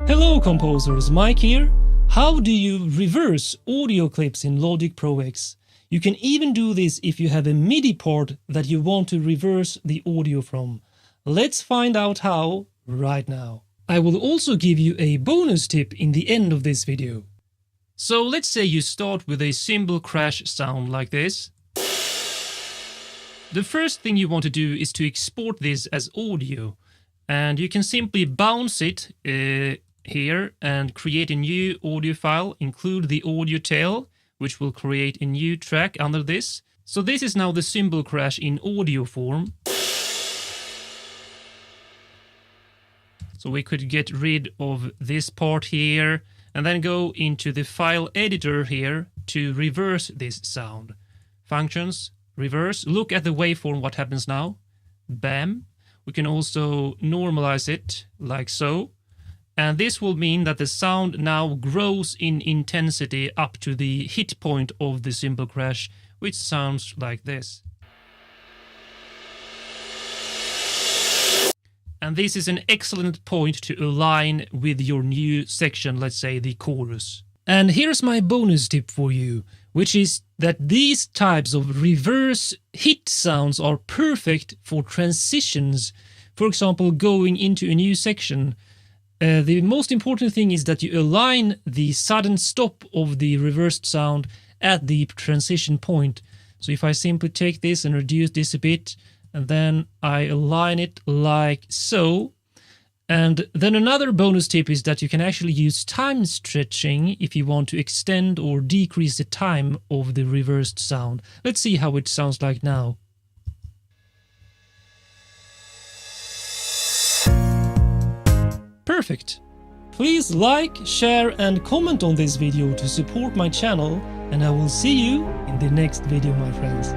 Hello composers, Mike here. How do you reverse audio clips in Logic Pro X? You can even do this if you have a MIDI part that you want to reverse the audio from. Let's find out how right now. I will also give you a bonus tip in the end of this video. So let's say you start with a cymbal crash sound like this. The first thing you want to do is to export this as audio, and you can simply bounce it here and create a new audio file, include the audio tail, which will create a new track under this. So this is now the cymbal crash in audio form. So we could get rid of this part here and then go into the file editor here to reverse this sound. Functions, reverse, look at the waveform, what happens now. Bam. We can also normalize it like so. And this will mean that the sound now grows in intensity up to the hit point of the cymbal crash, which sounds like this. And this is an excellent point to align with your new section, let's say the chorus. And here's my bonus tip for you, which is that these types of reverse hit sounds are perfect for transitions. For example, going into a new section. The most important thing is that you align the sudden stop of the reversed sound at the transition point. So if I simply take this and reduce this a bit, and then I align it like so. And then another bonus tip is that you can actually use time stretching if you want to extend or decrease the time of the reversed sound. Let's see how it sounds like now. Perfect. Please like, share and comment on this video to support my channel, and I will see you in the next video, my friends.